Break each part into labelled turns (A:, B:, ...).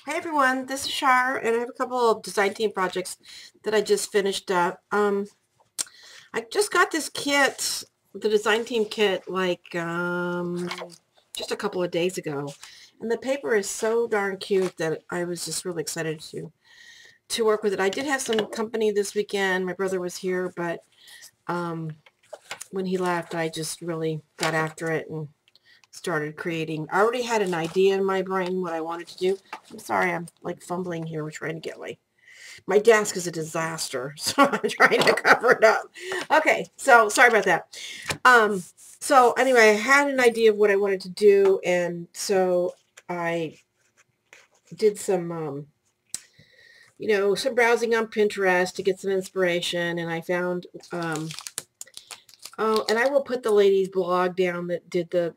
A: Hi everyone, this is Shar, and I have a couple of design team projects that I just finished up. I just got this kit, the design team kit, like just a couple of days ago, and the paper is so darn cute that I was just really excited to work with it. I did have some company this weekend. My brother was here, but when he left, I just really got after it and started creating. I already had an idea in my brain what I wanted to do. I'm sorry, I'm like fumbling here. We're trying to get my desk is a disaster, so I'm trying to cover it up. Okay, so sorry about that. So anyway, I had an idea of what I wanted to do, and so I did some some browsing on Pinterest to get some inspiration, and I found oh, and I will put the lady's blog down that did the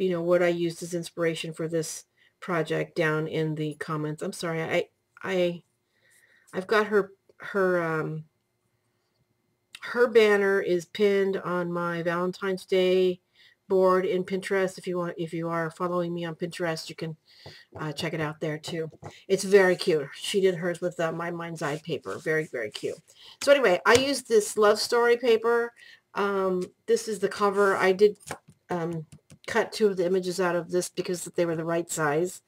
A: what I used as inspiration for this project down in the comments. I'm sorry, I've got her banner is pinned on my Valentine's Day board in Pinterest. If you are following me on Pinterest, you can check it out there too. It's very cute. She did hers with my Mind's Eye paper. Very, very cute. So anyway, I used this love story paper. This is the cover. I did cut two of the images out of this because they were the right size.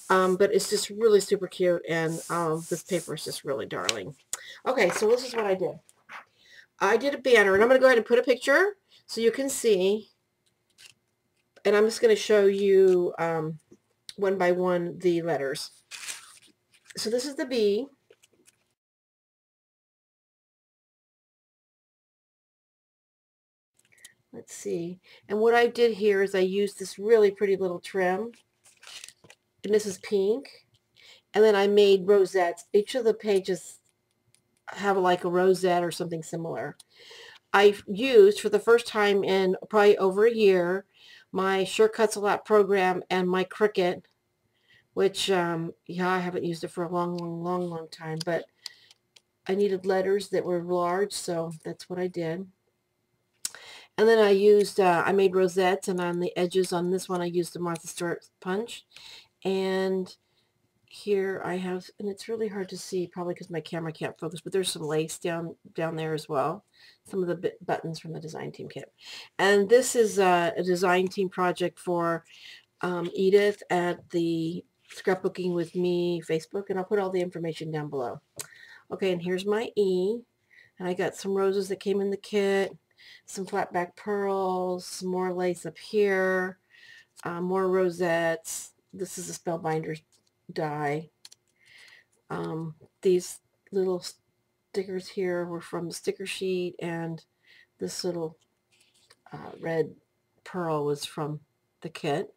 A: But it's just really super cute, and this paper is just really darling. Okay, so this is what I did. I did a banner, and I'm going to go ahead and put a picture so you can see, and I'm just going to show you one by one the letters. So this is the B. Let's see. And what I did here is I used this really pretty little trim, and this is pink. And then I made rosettes. Each of the pages have like a rosette or something similar. I've used for the first time in probably over a year my Shortcuts a Lot program and my Cricut, which yeah, I haven't used it for a long time, but I needed letters that were large, so that's what I did. And then I used I made rosettes, and on the edges on this one I used the Martha Stewart punch. And here I have, and it's really hard to see probably because my camera can't focus, but there's some lace down there as well. Some of the buttons from the design team kit. And this is a design team project for Edith at the Scrapbooking with Me Facebook, and I'll put all the information down below. Okay, and here's my E, and I got some roses that came in the kit, some flat back pearls, some more lace up here, more rosettes. This is a Spellbinder die. These little stickers here were from the sticker sheet, and this little red pearl was from the kit.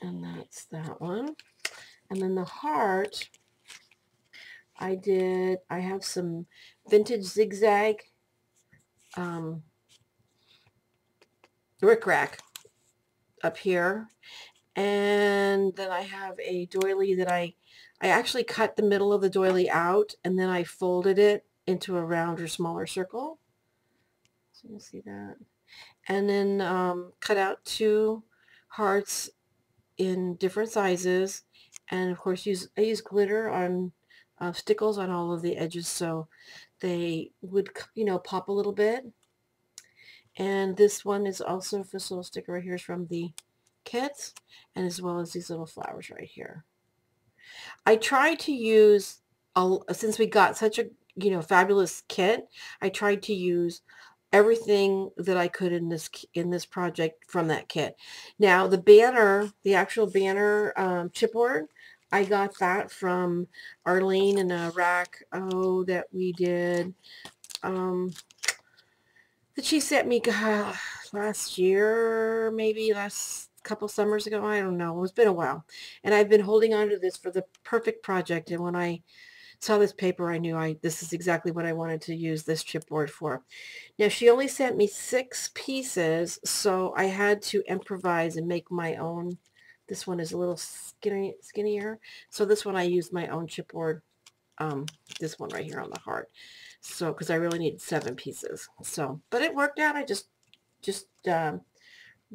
A: And that's that one. And then the heart, I have some vintage zigzag rickrack up here. And then I have a doily that I actually cut the middle of the doily out, and then I folded it into a rounder, smaller circle. So you see that. And then cut out two hearts in different sizes. And of course I use glitter on stickles on all of the edges so they would, pop a little bit. And this one is also, this little sticker right here is from the kits, and as well as these little flowers right here. I tried to use, since we got such a fabulous kit, I tried to use everything that I could in this project from that kit. Now the banner, the actual banner chipboard, I got that from Arlene in a rack that we did that she sent me last year, maybe last couple summers ago. I don't know. It's been a while. And I've been holding on to this for the perfect project. And when I saw this paper, I knew this is exactly what I wanted to use this chipboard for. Now, she only sent me 6 pieces, so I had to improvise and make my own. This one is a little skinnier. So this one I used my own chipboard, this one right here on the heart. So, because I really needed 7 pieces. So, but it worked out. I just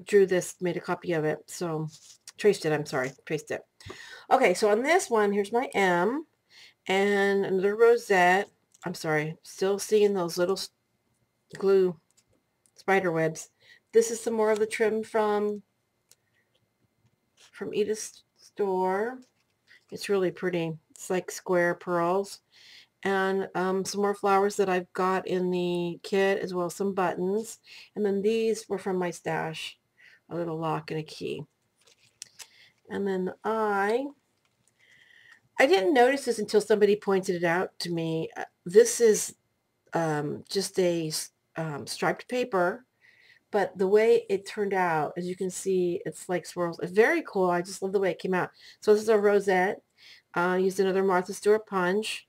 A: drew this, made a copy of it. So, Traced it, I'm sorry. Traced it. Okay, so on this one, here's my M and another rosette. I'm sorry, still seeing those little glue spider webs. This is some more of the trim from Edith's store. It's really pretty. It's like square pearls. And some more flowers that I've got in the kit, as well as some buttons. And then these were from my stash. A little lock and a key. And then I didn't notice this until somebody pointed it out to me. This is just a striped paper, but the way it turned out, as you can see, it's like swirls. It's very cool. I just love the way it came out. So this is a rosette. Used another Martha Stewart punch,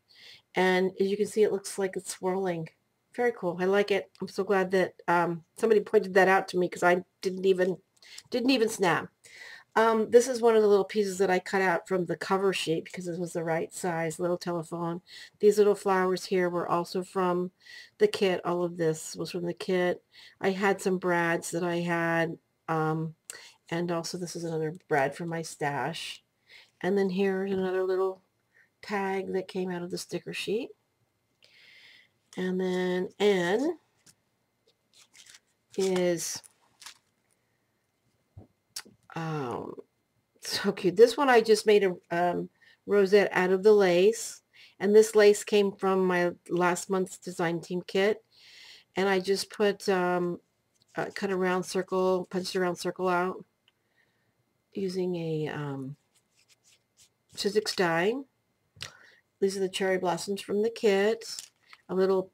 A: and as you can see, it looks like it's swirling. Very cool. I like it. I'm so glad that somebody pointed that out to me, because I didn't even snap. This is one of the little pieces that I cut out from the cover sheet because it was the right size, little telephone. These little flowers here were also from the kit. All of this was from the kit. I had some brads that I had, and also this is another brad from my stash. And then here's another little tag that came out of the sticker sheet. And then N is so cute. This one I just made a rosette out of the lace, and this lace came from my last month's design team kit, and I just put cut a round circle, punched a round circle out using a Sizzix die. These are the cherry blossoms from the kit, a little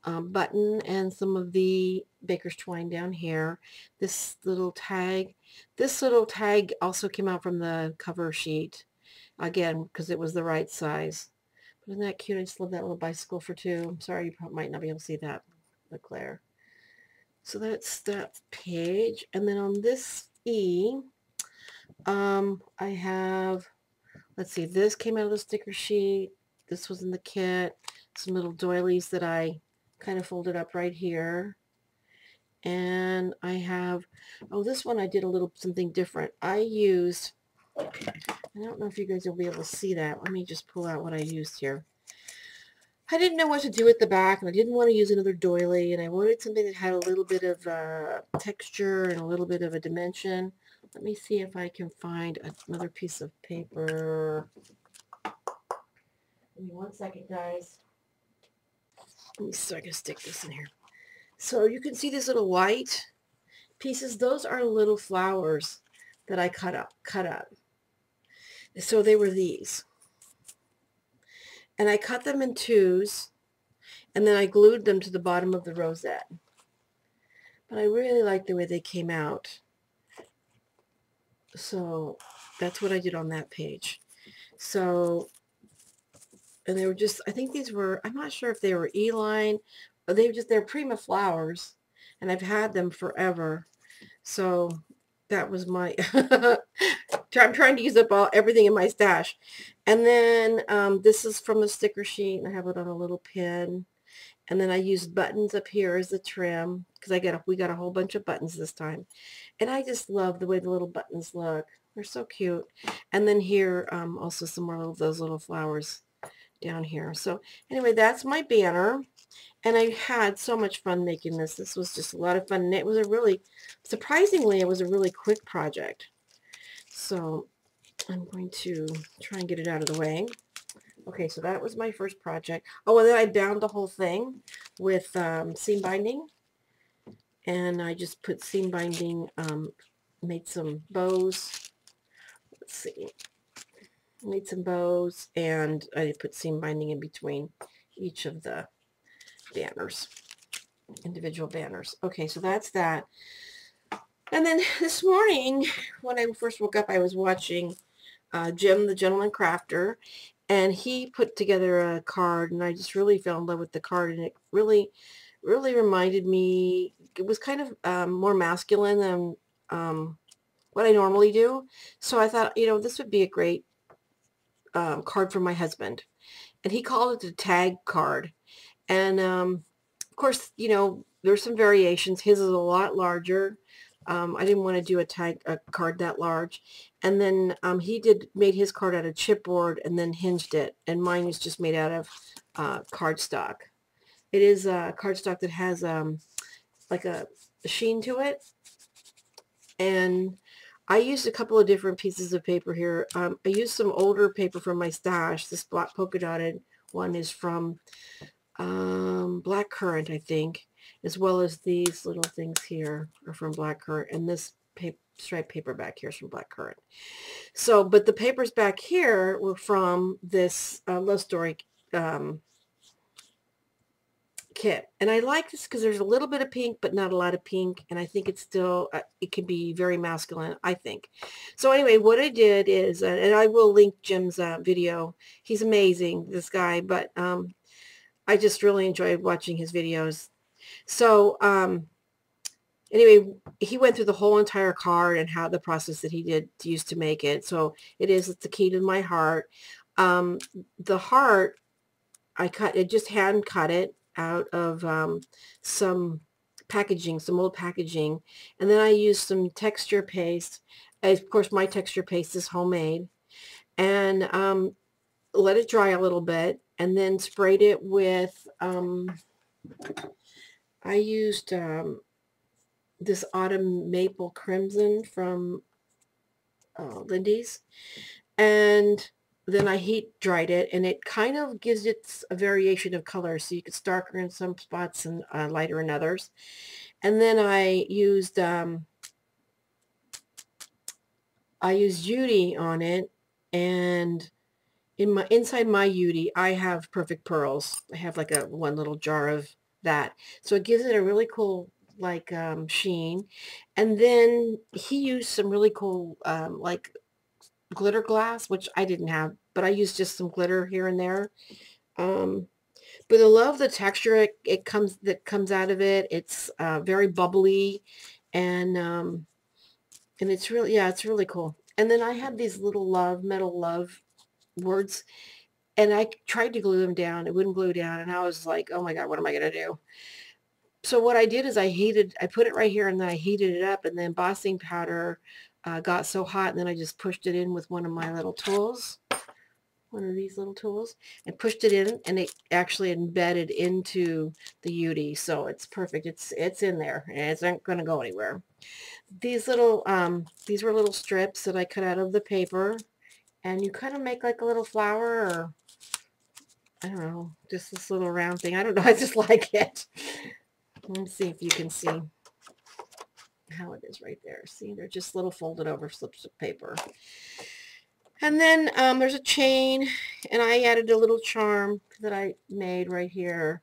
A: button, and some of the baker's twine down here. This little tag also came out from the cover sheet, again, because it was the right size. But isn't that cute? I just love that little bicycle for two. I'm sorry, you probably might not be able to see that, the glare. So that's that page. And then on this E, I have, let's see, this came out of the sticker sheet. This was in the kit. Some little doilies that I kind of folded up right here. And I have, this one I did a little something different. I used, I don't know if you guys will be able to see that. Let me just pull out what I used here. I didn't know what to do at the back, and I didn't want to use another doily, and I wanted something that had a little bit of texture and a little bit of a dimension. Let me see if I can find another piece of paper. Give me 1 second, guys. Let me see if I can stick this in here. So you can see these little white pieces. Those are little flowers that I cut up. So they were these. And I cut them in twos, and then I glued them to the bottom of the rosette. But I really like the way they came out. So that's what I did on that page. So, and they were just, I think these were, I'm not sure if they were E-line, or they're Prima flowers, and I've had them forever. So that was my, I'm trying to use up everything in my stash. And then this is from the sticker sheet, and I have it on a little pin. And then I used buttons up here as the trim, because we got a whole bunch of buttons this time. And I just love the way the little buttons look. They're so cute. And then here, also some more of those little flowers down here. So anyway, that's my banner. And I had so much fun making this. This was just a lot of fun. And it was surprisingly, it was a really quick project. So I'm going to try and get it out of the way. Okay, so that was my first project. Oh, and then I bound the whole thing with seam binding. And I just put seam binding, made some bows. Let's see. Made some bows, and I put seam binding in between each of the banners, individual banners. Okay, so that's that. And then this morning, when I first woke up, I was watching Jim, the Gentleman Crafter, and he put together a card, and I just really fell in love with the card, and it really reminded me, it was kind of more masculine than what I normally do. So I thought, this would be a great card for my husband. And he called it a tag card. And of course, there's some variations. His is a lot larger I didn't want to do a card that large. And then he made his card out of chipboard and then hinged it. And mine is just made out of cardstock. It is cardstock that has like a sheen to it. And I used a couple of different pieces of paper here. I used some older paper from my stash. This black polka dotted one is from Black Currant, I think, as well as these little things here are from Black Currant, and this striped paper back here is from Black Currant. So, but the papers back here were from this Love Story kit. And I like this because there's a little bit of pink, but not a lot of pink. And I think it's still, it can be very masculine, I think. So anyway, what I did is, and I will link Jim's video. He's amazing, this guy, but I just really enjoy watching his videos. So anyway, he went through the whole entire card and how the process that he did used to make it. So it's the key to my heart. The heart, I just hand cut it out of some packaging, some old packaging. And then I used some texture paste. Of course, my texture paste is homemade. And let it dry a little bit. And then sprayed it with, I used this Autumn Maple Crimson from Lindy's. And then I heat dried it, and it kind of gives it a variation of color. So you could darker in some spots and lighter in others. And then I used Judy on it, and inside my Judy, I have Perfect Pearls. I have like one little jar of that. So it gives it a really cool like sheen. And then he used some really cool like glitter glass, which I didn't have, but I used just some glitter here and there. But I love the texture that comes out of it. It's very bubbly, and it's really, yeah, it's really cool. And then I had these little metal love words, and I tried to glue them down. It wouldn't glue down, and I was like, oh my God, what am I going to do? So what I did is I put it right here, and then I heated it up, and then embossing powder got so hot, and then I just pushed it in with one of my little tools, one of these little tools, and pushed it in, and it actually embedded into the Yudi. So it's perfect. It's in there, and it's not going to go anywhere. These were little strips that I cut out of the paper, and you kind of make like a little flower, or I don't know, just this little round thing. I don't know. I just like it. Let's see if you can see how it is right there. See, they're just little folded over slips of paper. And then there's a chain, and I added a little charm that I made right here.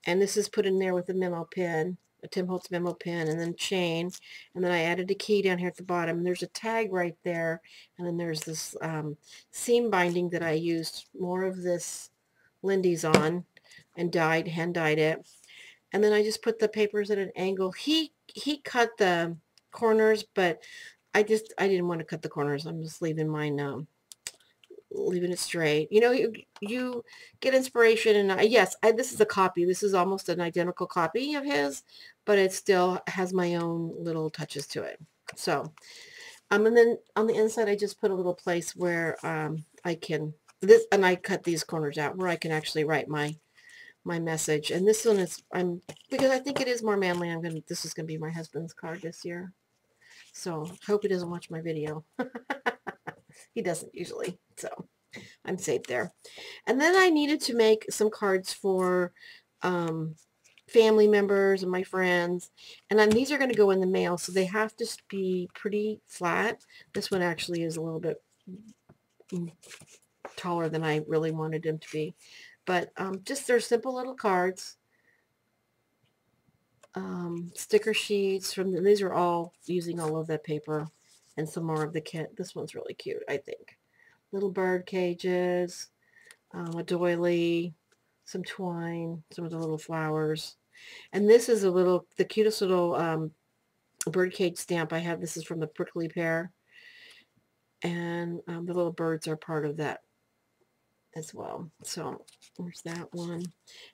A: And this is put in there with a memo pin, a Tim Holtz memo pin, and then chain. And then I added a key down here at the bottom. And there's a tag right there. And then there's this seam binding that I used more of this Lindy's on and hand dyed it. And then I just put the papers at an angle. He cut the corners, but I didn't want to cut the corners. I'm just leaving mine, leaving it straight. You know, you get inspiration, and yes, this is a copy. This is almost an identical copy of his, but it still has my own little touches to it. So, and then on the inside, I just put a little place where I can and I cut these corners out where I can actually write my message. And this one is, because I think it is more manly, this is going to be my husband's card this year. So hope he doesn't watch my video. He doesn't usually, so I'm safe there. And then I needed to make some cards for family members and my friends. And then these are going to go in the mail, so they have to be pretty flat. This one actually is a little bit taller than I really wanted them to be. But just they're simple little cards. Sticker sheets these are all using all of that paper and some more of the kit. This one's really cute, I think. Little bird cages, a doily, some twine, some of the little flowers. And this is the cutest little bird cage stamp I have. This is from the Prickly Pear. And the little birds are part of that as well. So there's that one.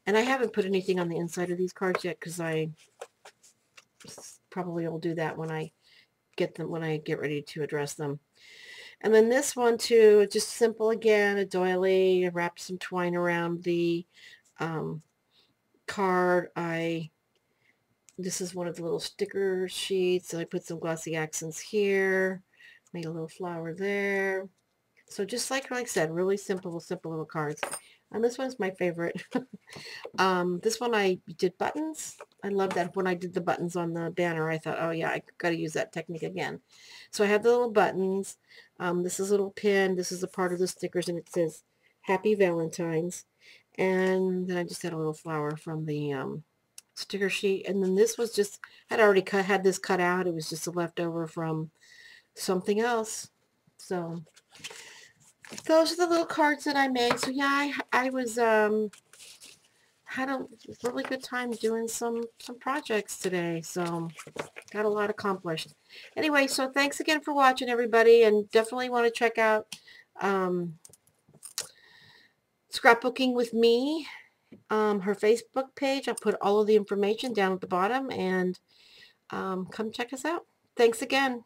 A: And I haven't put anything on the inside of these cards yet, because I probably will do that when I get them when I get ready to address them. And then this one too, just simple again, a doily. I wrapped some twine around the card. This is one of the little sticker sheets, and I put some glossy accents here. Made a little flower there. So just like I said, really simple little cards. And this one's my favorite. This one I did buttons. I love that. When I did the buttons on the banner, I thought, oh yeah, I got to use that technique again. So I have the little buttons. This is a little pin. This is a part of the stickers, and it says Happy Valentine's. And then I just had a little flower from the sticker sheet. And then this was just, I'd already had this cut out. It was just a leftover from something else. So those are the little cards that I made. So yeah, I was had a really good time doing some projects today. So got a lot accomplished. Anyway, so thanks again for watching, everybody, and definitely want to check out Scrapbooking with me, her Facebook page. I'll put all of the information down at the bottom, and come check us out. Thanks again.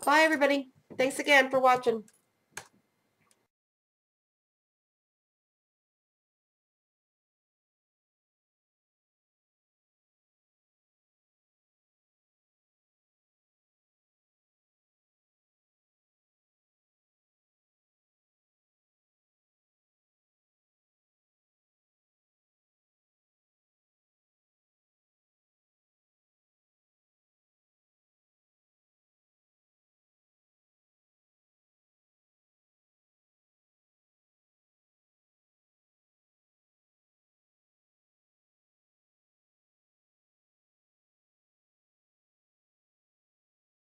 A: Bye, everybody. Thanks again for watching.